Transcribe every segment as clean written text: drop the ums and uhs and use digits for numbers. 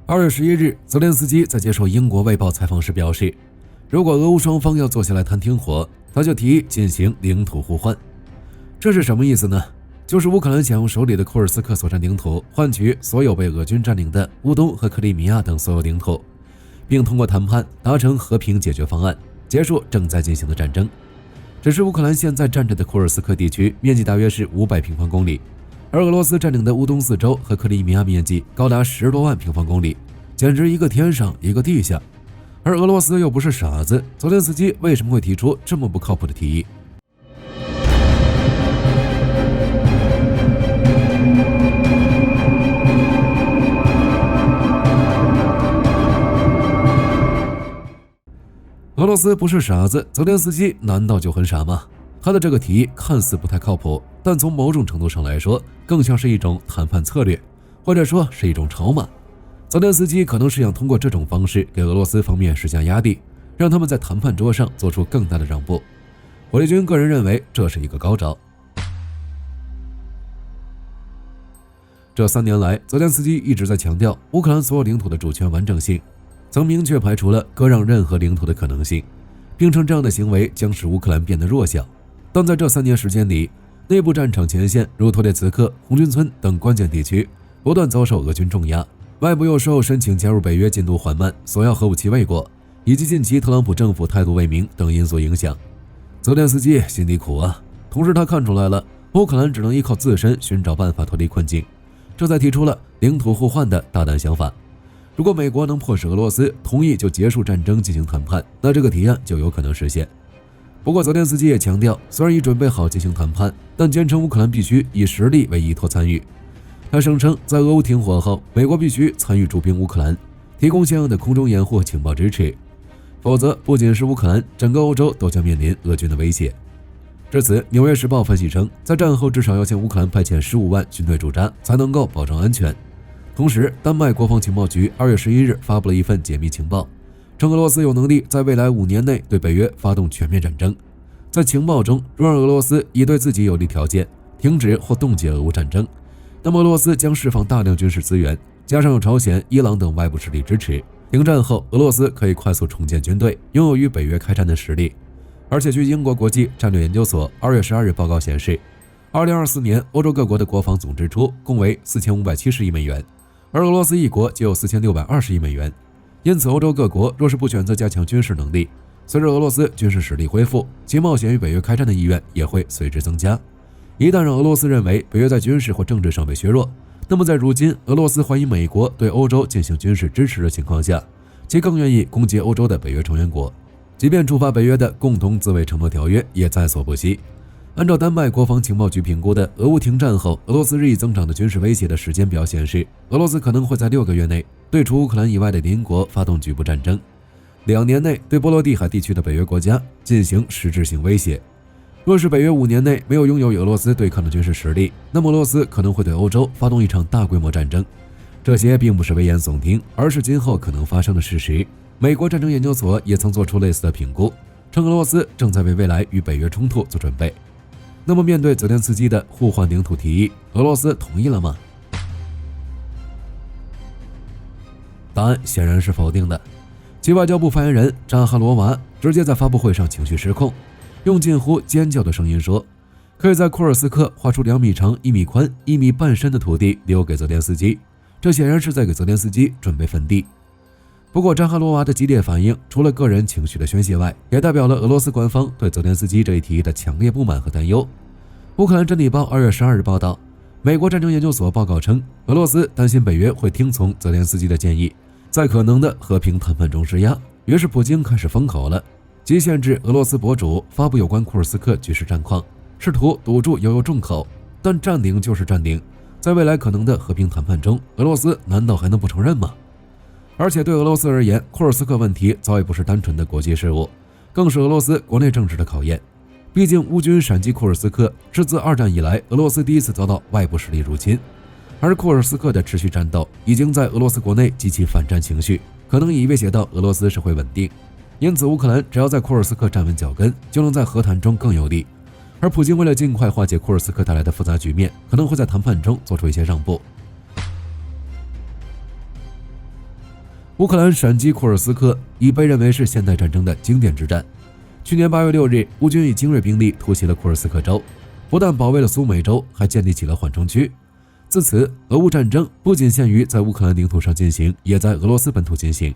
2月11日，泽连斯基在接受英国卫报采访时表示，如果俄乌双方要坐下来谈停火，他就提议进行领土互换。这是什么意思呢？就是乌克兰想用手里的库尔斯克所占领土换取所有被俄军占领的乌东和克里米亚等所有领土，并通过谈判达成和平解决方案，结束正在进行的战争。只是乌克兰现在占着的库尔斯克地区面积大约是500平方公里，而俄罗斯占领的乌东四州和克里米亚面积高达10多万平方公里，简直一个天上一个地下。而俄罗斯又不是傻子，泽连斯基为什么会提出这么不靠谱的提议？俄罗斯不是傻子，泽连斯基难道就很傻吗？他的这个提议看似不太靠谱，但从某种程度上来说，更像是一种谈判策略，或者说是一种筹码。泽连斯基可能是想通过这种方式给俄罗斯方面施加压力，让他们在谈判桌上做出更大的让步。火力军个人认为这是一个高招。这3年来，泽连斯基一直在强调乌克兰所有领土的主权完整性，曾明确排除了割让任何领土的可能性，并称这样的行为将使乌克兰变得弱小。但在这3年时间里，内部战场前线如托列茨克、红军村等关键地区不断遭受俄军重压，外部又受申请加入北约进度缓慢、索要核武器未果，以及近期特朗普政府态度未明等因素影响。泽连斯基心里苦啊，同时他看出来了乌克兰只能依靠自身寻找办法脱离困境，这才提出了领土互换的大胆想法。如果美国能迫使俄罗斯同意就结束战争进行谈判，那这个提案就有可能实现。不过泽连斯基也强调，虽然已准备好进行谈判，但坚称乌克兰必须以实力为依托参与。他声称，在俄乌停火后，美国必须参与驻兵乌克兰，提供相应的空中掩护情报支持，否则不仅是乌克兰，整个欧洲都将面临俄军的威胁。至此，《纽约时报》分析称，在战后至少要向乌克兰派遣15万军队驻扎，才能够保证安全。同时，丹麦国防情报局2月11日发布了一份解密情报，称俄罗斯有能力在未来5年内对北约发动全面战争。在情报中，若让俄罗斯以对自己有利条件停止或冻结俄乌战争，那么俄罗斯将释放大量军事资源，加上有朝鲜、伊朗等外部势力支持，停战后俄罗斯可以快速重建军队，拥有与北约开战的实力。而且据英国国际战略研究所2月12日报告显示，2024年欧洲各国的国防总支出共为4570亿美元，而俄罗斯一国就有4620亿美元。因此，欧洲各国若是不选择加强军事能力，随着俄罗斯军事实力恢复，其冒险与北约开战的意愿也会随之增加。一旦让俄罗斯认为北约在军事或政治上被削弱，那么在如今俄罗斯怀疑美国对欧洲进行军事支持的情况下，其更愿意攻击欧洲的北约成员国，即便触发北约的共同自卫承诺条约也在所不惜。按照丹麦国防情报局评估的俄乌停战后俄罗斯日益增长的军事威胁的时间表显示，俄罗斯可能会在6个月内对除乌克兰以外的邻国发动局部战争，2年内对波罗的海地区的北约国家进行实质性威胁。若是北约5年内没有拥有与俄罗斯对抗的军事实力，那么俄罗斯可能会对欧洲发动一场大规模战争。这些并不是危言耸听，而是今后可能发生的事实。美国战争研究所也曾做出类似的评估，称俄罗斯正在为未来与北约冲突做准备。那么面对泽连斯基的互换领土提议，俄罗斯同意了吗？答案显然是否定的。其外交部发言人扎哈罗娃直接在发布会上情绪失控，用近乎尖叫的声音说，可以在库尔斯克划出2米长、1米宽、1米半深的土地留给泽连斯基，这显然是在给泽连斯基准备坟地。不过扎哈罗娃的激烈反应除了个人情绪的宣泄外，也代表了俄罗斯官方对泽连斯基这一提议的强烈不满和担忧。乌克兰真理报2月12日报道，美国战争研究所报告称，俄罗斯担心北约会听从泽连斯基的建议，在可能的和平谈判中施压，于是普京开始封口了，即限制俄罗斯博主发布有关库尔斯克局势战况，试图堵住悠悠众口。但占领就是占领，在未来可能的和平谈判中，俄罗斯难道还能不承认吗？而且对俄罗斯而言，库尔斯克问题早已不是单纯的国际事务，更是俄罗斯国内政治的考验。毕竟乌军闪击库尔斯克是自2战以来俄罗斯第一次遭到外部势力入侵，而库尔斯克的持续战斗已经在俄罗斯国内激起反战情绪，可能已威胁到俄罗斯社会稳定。因此乌克兰只要在库尔斯克站稳脚跟，就能在和谈中更有利。而普京为了尽快化解库尔斯克带来的复杂局面，可能会在谈判中做出一些让步。乌克兰闪击库尔斯克已被认为是现代战争的经典之战。去年8月6日，乌军以精锐兵力突袭了库尔斯克州，不但保卫了苏美州，还建立起了缓冲区。自此，俄乌战争不仅限于在乌克兰领土上进行，也在俄罗斯本土进行。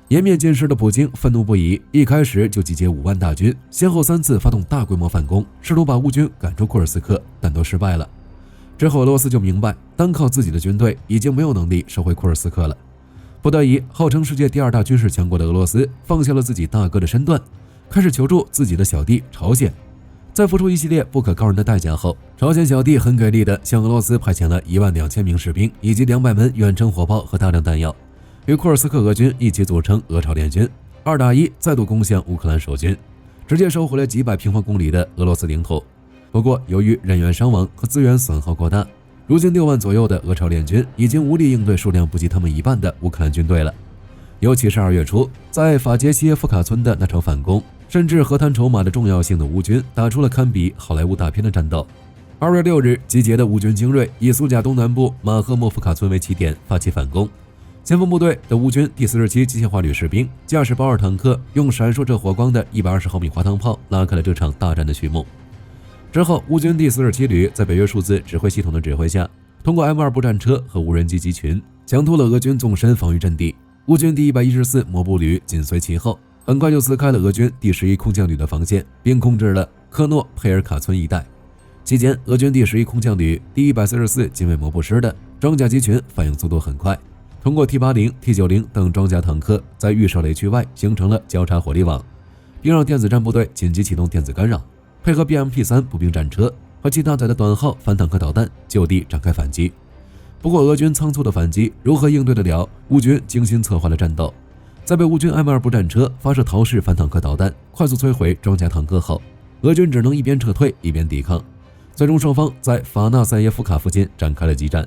颜面尽失的普京愤怒不已，一开始就集结5万大军，先后3次发动大规模反攻，试图把乌军赶出库尔斯克，但都失败了。之后，俄罗斯就明白，单靠自己的军队已经没有能力收回库尔斯克了。不得已，号称世界第2大军事强国的俄罗斯放下了自己大哥的身段，开始求助自己的小弟朝鲜。在付出一系列不可告人的代价后，朝鲜小弟很给力的向俄罗斯派遣了12000名士兵以及200门远程火炮和大量弹药，与库尔斯克俄军一起组成俄朝联军，2打1再度攻向乌克兰守军，直接收回了几百平方公里的俄罗斯领土。不过，由于人员伤亡和资源损耗过大，如今6万左右的俄朝联军已经无力应对数量不及他们1半的乌克兰军队了。尤其是2月初，在法捷西耶夫卡村的那场反攻，甚至和谈筹码的重要性的乌军打出了堪比好莱坞大片的战斗。2月6日，集结的乌军精锐以苏贾东南部马赫莫夫卡村为起点发起反攻。前锋部队的乌军第47机械化旅士兵驾驶保尔坦克，用闪烁着火光的120毫米滑膛炮拉开了这场大战的序幕。之后，乌军第47旅在北约数字指挥系统的指挥下，通过 M2 步战车和无人机集群，抢突了俄军纵深防御阵地。乌军第114摩步旅紧随其后，很快就撕开了俄军第11空降旅的防线，并控制了科诺佩尔卡村一带。期间，俄军第11空降旅第144近卫摩步师的装甲机群反应速度很快，通过 T80、T90 等装甲坦克在预设雷区外形成了交叉火力网，并让电子战部队紧急启动电子干扰，配合 BMP-3 步兵战车和其搭载的短号反坦克导弹就地展开反击。不过，俄军仓促的反击如何应对得了乌军精心策划的战斗？在被乌军 M2 步战车发射陶式反坦克导弹快速摧毁装甲坦克后，俄军只能一边撤退一边抵抗。最终，双方在法纳塞耶夫卡附近展开了激战。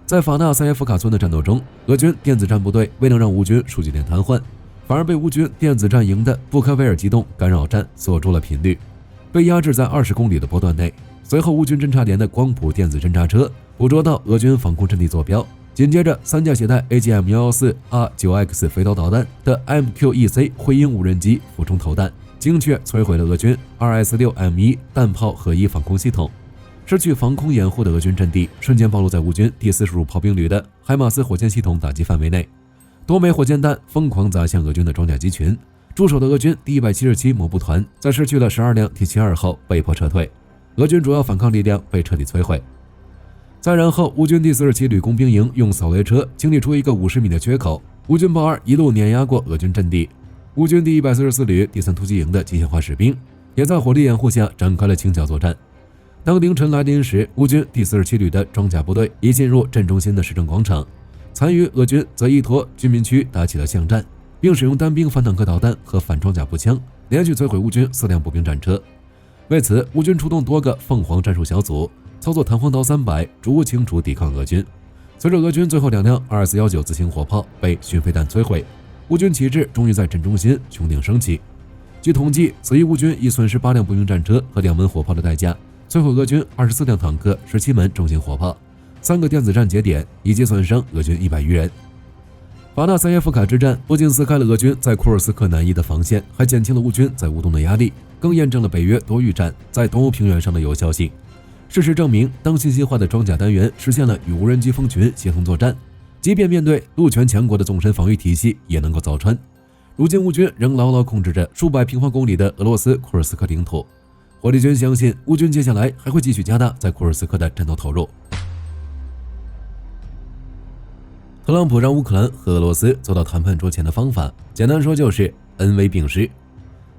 在法纳塞耶夫卡村的战斗中，俄军电子战部队未能让乌军数据点瘫痪，反而被乌军电子战营的布科维尔机动干扰站锁住了频率，被压制在20公里的波段内。随后，乌军侦察连的光谱电子侦察车捕捉到俄军防空阵地坐标，紧接着3架携带 AGM-114A9X 飞刀导弹的 MQEC 灰鹰无人机俯冲投弹，精确摧毁了俄军 2S6M1 弹炮合一防空系统。失去防空掩护的俄军阵地瞬间暴露在乌军第45炮兵旅的海马斯火箭系统打击范围内，多枚火箭弹疯狂砸向俄军的装甲机群。驻守的俄军第177摩步团在失去了12辆 T72后被迫撤退，俄军主要反抗力量被彻底摧毁。再然后，乌军第47旅工兵营用扫雷车清理出一个50米的缺口，乌军豹2一路碾压过俄军阵地。乌军第144旅第3突击营的机械化士兵也在火力掩护下展开了清剿作战。当凌晨来临时，乌军第47旅的装甲部队已进入镇中心的市政广场，残余俄军则依托居民区打起了巷战，并使用单兵反坦克导弹和反装甲步枪连续摧毁乌军4辆步兵战车。为此，乌军出动多个凤凰战术小组，操作弹簧刀300，逐步清除抵抗俄军。随着俄军最后2辆2419自行火炮被巡飞弹摧毁，乌军旗帜终于在镇中心穹顶升起。据统计，此役乌军以损失8辆步兵战车和2门火炮的代价，摧毁俄军24辆坦克、17门重型火炮、3个电子战节点，以及损伤俄军100余人。法纳塞耶夫卡之战不仅撕开了俄军在库尔斯克南翼的防线，还减轻了乌军在乌东的压力，更验证了北约多域战在东欧平原上的有效性。事实证明，当信息化的装甲单元实现了与无人机蜂群协同作战，即便面对陆权强国的纵深防御体系也能够凿穿。如今乌军仍牢牢控制着数百平方公里的俄罗斯库尔斯克领土，火力军相信乌军接下来还会继续加大在库尔斯克的战斗投入。特朗普让乌克兰和俄罗斯走到谈判桌前的方法，简单说就是恩威并施。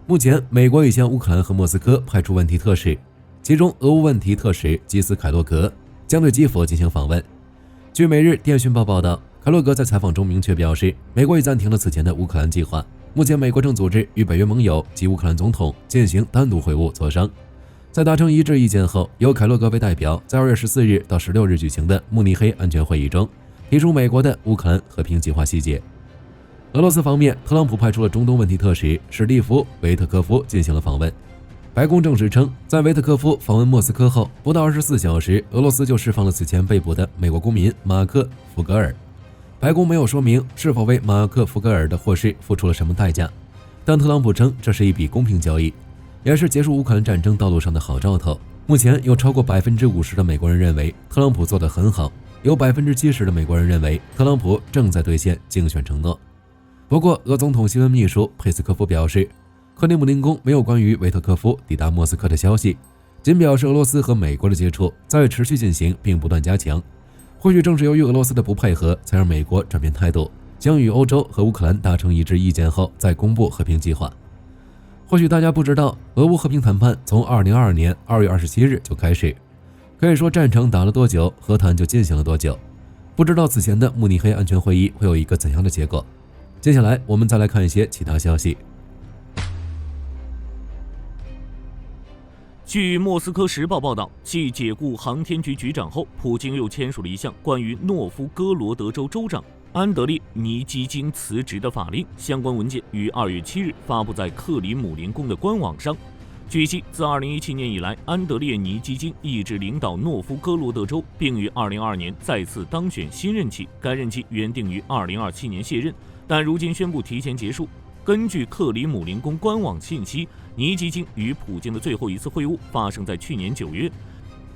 目前，美国已向乌克兰和莫斯科派出问题特使，其中俄乌问题特使基斯凯洛格将对基辅进行访问。据《每日电讯报》报道，凯洛格在采访中明确表示，美国已暂停了此前的乌克兰计划，目前美国正组织与北约盟友及乌克兰总统进行单独会晤磋商。在达成一致意见后，由凯洛格为代表，在2月14日到16日举行的慕尼黑安全会议中提出美国的乌克兰和平计划细节。俄罗斯方面，特朗普派出了中东问题特使史蒂夫·维特科夫进行了访问。白宫证实称，在维特科夫访问莫斯科后不到24小时，俄罗斯就释放了此前被捕的美国公民马克·福格尔。白宫没有说明是否为马克·福格尔的获释付出了什么代价，但特朗普称这是一笔公平交易，也是结束乌克兰战争道路上的好兆头。目前有超过50%的美国人认为特朗普做得很好，有70%的美国人认为特朗普正在兑现竞选承诺。不过，俄总统新闻秘书佩斯科夫表示，克里姆林宫没有关于维特科夫抵达莫斯科的消息，仅表示俄罗斯和美国的接触在持续进行并不断加强。或许正是由于俄罗斯的不配合，才让美国转变态度，将与欧洲和乌克兰达成一致意见后再公布和平计划。或许大家不知道，俄乌和平谈判从2022年2月27日就开始，可以说战场打了多久，和谈就进行了多久。不知道此前的慕尼黑安全会议会有一个怎样的结果。接下来我们再来看一些其他消息。据莫斯科时报报道，继解雇航天局局长后，普京又签署了一项关于诺夫哥罗德州州长安德烈尼基金辞职的法令。相关文件于2月7日发布在克里姆林宫的官网上。据悉，自2017年以来，安德烈尼基金一直领导诺夫哥罗德州，并于2022年再次当选新任期。该任期原定于2027年卸任，但如今宣布提前结束。根据克里姆林宫官网信息，尼基金与普京的最后一次会晤发生在去年9月。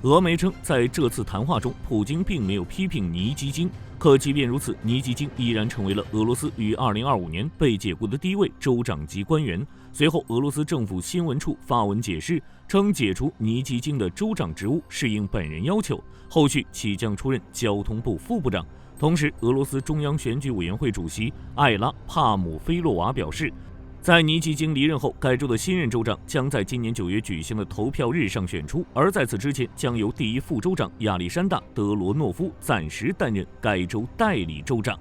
俄媒称，在这次谈话中，普京并没有批评尼基金。可即便如此，尼基金依然成为了俄罗斯于2025年被解雇的第一位州长级官员。随后，俄罗斯政府新闻处发文解释，称解除尼基金的州长职务是应本人要求，后续其将出任交通部副部长。同时，俄罗斯中央选举委员会主席艾拉·帕姆菲洛娃表示，在尼基金离任后，该州的新任州长将在今年9月举行的投票日上选出，而在此之前，将由第一副州长亚历山大·德罗诺夫暂时担任该州代理州长。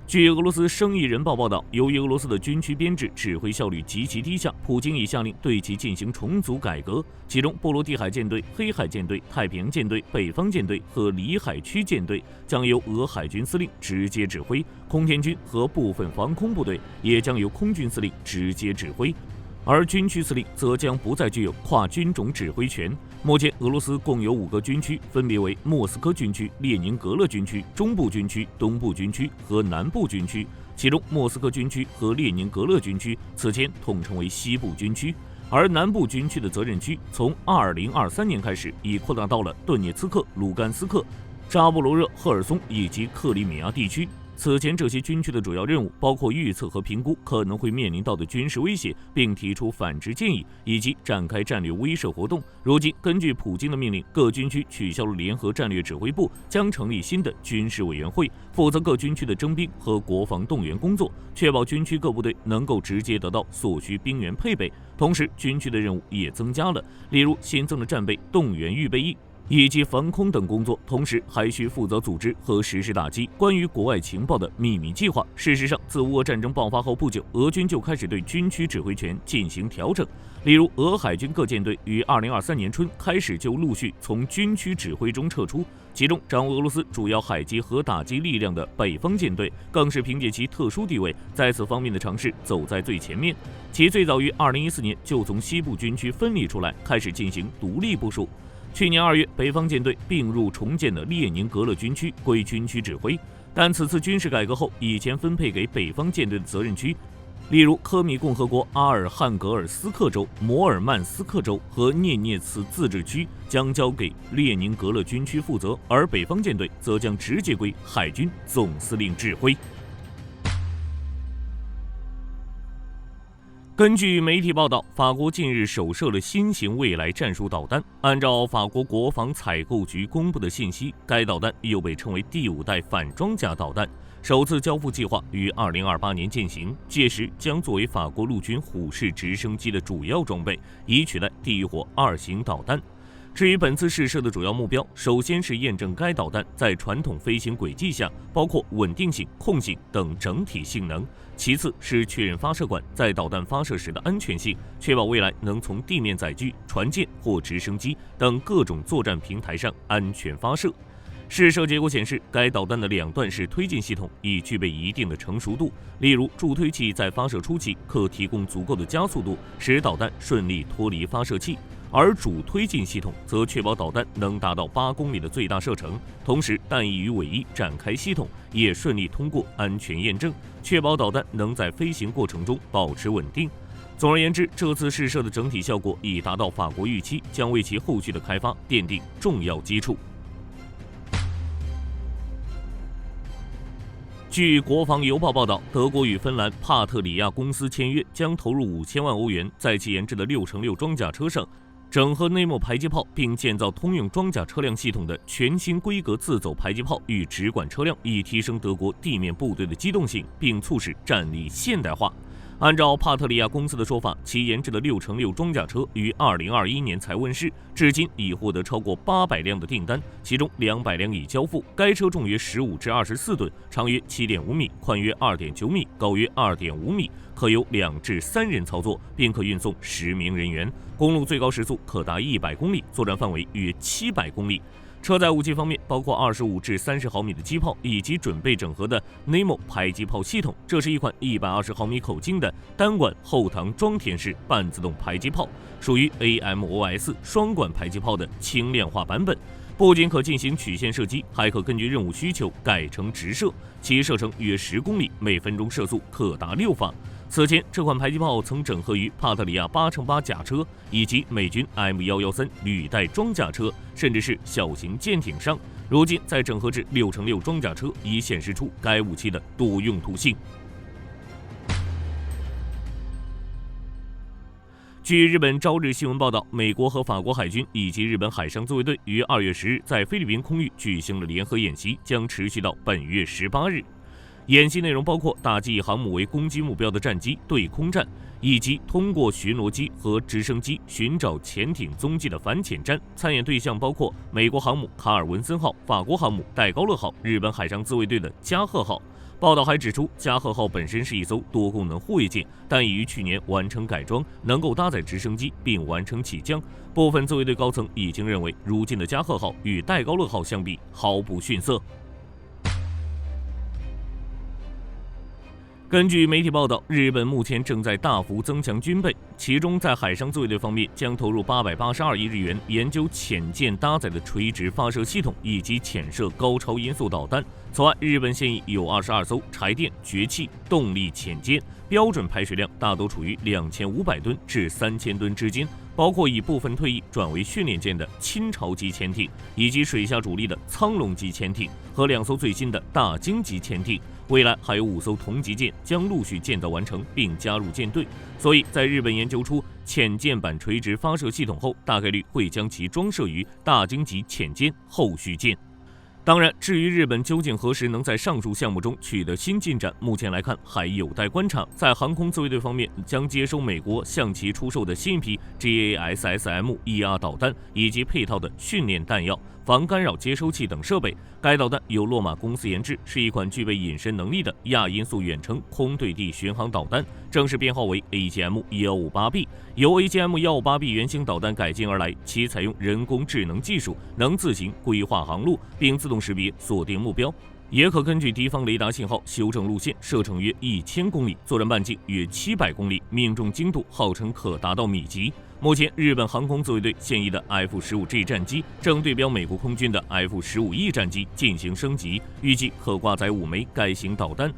据俄罗斯生意人报报道，由于俄罗斯的军区编制指挥效率极其低下，普京已下令对其进行重组改革，其中波罗的海舰队、黑海舰队、太平洋舰队、北方舰队和里海区舰队将由俄海军司令直接指挥，空天军和部分防空部队也将由空军司令直接指挥，而军区司令则将不再具有跨军种指挥权。目前，俄罗斯共有5个军区，分别为莫斯科军区、列宁格勒军区、中部军区、东部军区和南部军区。其中，莫斯科军区和列宁格勒军区此前统称为西部军区，而南部军区的责任区从2023年开始已扩大到了顿涅茨克、卢甘斯克、扎波罗热、赫尔松以及克里米亚地区。此前，这些军区的主要任务包括预测和评估可能会面临到的军事威胁，并提出反制建议，以及展开战略威慑活动。如今，根据普京的命令，各军区取消了联合战略指挥部，将成立新的军事委员会，负责各军区的征兵和国防动员工作，确保军区各部队能够直接得到所需兵员配备。同时，军区的任务也增加了，例如新增的战备、动员预备役以及防空等工作，同时还需负责组织和实施打击关于国外情报的秘密计划。事实上，自乌俄战争爆发后不久，俄军就开始对军区指挥权进行调整。例如，俄海军各舰队于2023年春开始就陆续从军区指挥中撤出，其中掌握俄罗斯主要海基和打击力量的北方舰队，更是凭借其特殊地位，在此方面的尝试走在最前面。其最早于2014年就从西部军区分离出来，开始进行独立部署。去年2月，北方舰队并入重建的列宁格勒军区，归军区指挥。但此次军事改革后，以前分配给北方舰队的责任区，例如科米共和国阿尔汉格尔斯克州、摩尔曼斯克州和涅涅茨自治区，将交给列宁格勒军区负责，而北方舰队则将直接归海军总司令指挥。根据媒体报道，法国近日首射了新型未来战术导弹。按照法国国防采购局公布的信息，该导弹又被称为第5代反装甲导弹，首次交付计划于2028年进行，届时将作为法国陆军虎式直升机的主要装备，以取代第1火2型导弹。至于本次试射的主要目标，首先是验证该导弹在传统飞行轨迹下，包括稳定性、控性等整体性能；其次是确认发射管在导弹发射时的安全性，确保未来能从地面载具、船舰或直升机等各种作战平台上安全发射。试射结果显示，该导弹的2段式推进系统已具备一定的成熟度，例如助推器在发射初期可提供足够的加速度，使导弹顺利脱离发射器。而主推进系统则确保导弹能达到8公里的最大射程，同时弹翼与尾翼展开系统也顺利通过安全验证，确保导弹能在飞行过程中保持稳定。总而言之，这次试射的整体效果已达到法国预期，将为其后续的开发奠定重要基础。据国防邮报报道，德国与芬兰帕特里亚公司签约，将投入5000万欧元，在其研制的6×6装甲车上整合内莫迫击炮，并建造通用装甲车辆系统的全新规格自走迫击炮与直管车辆，以提升德国地面部队的机动性，并促使战力现代化。按照帕特里亚公司的说法，其研制的6×6装甲车于2021年才问世，至今已获得超过800辆的订单，其中200辆已交付。该车重约15至24吨，长约7.5米，宽约2.9米，高约2.5米，可由2至3人操作，并可运送10名人员。公路最高时速可达100公里，作战范围约700公里。车载武器方面，包括25至30毫米的机炮，以及准备整合的 Nemo 迫击炮系统。这是一款120毫米口径的单管后膛装填式半自动迫击炮，属于 AMOS 双管迫击炮的轻量化版本。不仅可进行曲线射击，还可根据任务需求改成直射，其射程约10公里，每分钟射速可达6发。此前，这款迫击炮曾整合于帕特里亚8×8甲车以及美军 M113履带装甲车，甚至是小型舰艇上。如今再整合至6×6装甲车，已显示出该武器的多用途性。据日本朝日新闻报道，美国和法国海军以及日本海上自卫队于2月10日在菲律宾空域举行了联合演习，将持续到本月18日。演习内容包括打击以航母为攻击目标的战机对空战，以及通过巡逻机和直升机寻找潜艇踪迹的反潜战。参演对象包括美国航母卡尔文森号、法国航母戴高乐号、日本海上自卫队的加贺号。报道还指出，加贺号本身是一艘多功能护卫舰，但已于去年完成改装，能够搭载直升机并完成起降。部分自卫队高层已经认为，如今的加贺号与戴高乐号相比毫不逊色。根据媒体报道，日本目前正在大幅增强军备，其中在海上自卫队方面将投入882亿日元研究潜舰搭载的垂直发射系统以及潜射高超音速导弹。此外，日本现已有22艘柴电、崛起、动力潜舰，标准排水量大多处于2500吨至3000吨之间，包括已部分退役转为训练舰的亲潮级潜艇，以及水下主力的苍龙级潜艇和2艘最新的大鲸级潜艇。未来还有5艘同级舰将陆续建造完成并加入舰队，所以在日本研究出潜舰版垂直发射系统后，大概率会将其装设于大鲸级潜舰后续舰。当然，至于日本究竟何时能在上述项目中取得新进展，目前来看还有待观察。在航空自卫队方面，将接收美国向其出售的新一批 JASSM-1R 导弹以及配套的训练弹药、防干扰接收器等设备。该导弹由洛马公司研制，是一款具备隐身能力的亚音速远程空对地巡航导弹，正式编号为 AGM-158B， 由 AGM-158B 原型导弹改进而来，其采用人工智能技术，能自行规划航路，并自动识别锁定目标，也可根据敌方雷达信号修正路线，射程约1000公里，作战半径约700公里，命中精度号称可达到米级。目前，日本航空自卫队现役的 F-15G 战机正对标美国空军的 F-15E 战机进行升级，预计可挂载5枚该型导弹。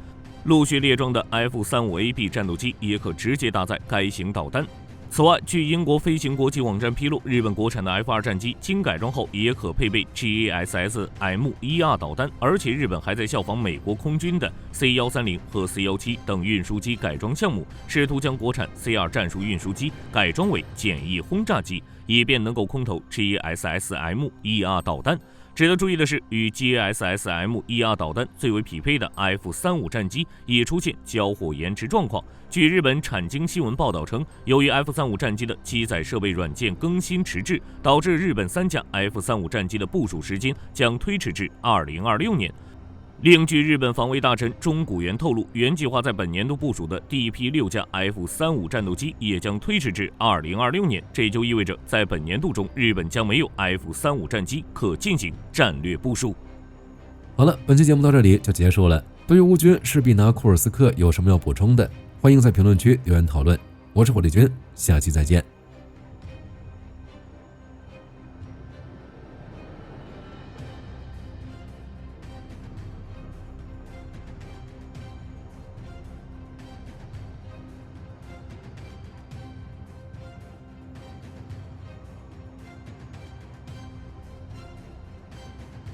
陆续列装的 F-35AB 战斗机也可直接搭载该型导弹。此外，据英国飞行国际网站披露，日本国产的 F-2 战机经改装后也可配备 JASSM-1R 导弹，而且日本还在效仿美国空军的 C-130和 C-17等运输机改装项目，试图将国产 C-2 战术运输机改装为简易轰炸机，以便能够空投 JASSM-1R 导弹。值得注意的是，与 JASSM-1R 导弹最为匹配的 F-35战机也出现交火延迟状况。据日本产经新闻报道称，由于 F-35战机的机载设备软件更新迟滞，导致日本3架 F-35战机的部署时间将推迟至2026年。另据日本防卫大臣中谷元透露，原计划在本年度部署的第一批6架 F-35战斗机也将推迟至2026年，这就意味着在本年度中，日本将没有 F-35战机可进行战略部署。好了，本期节目到这里就结束了。对于乌军士必拿库尔斯克有什么要补充的，欢迎在评论区留言讨论。我是火力军，下期再见。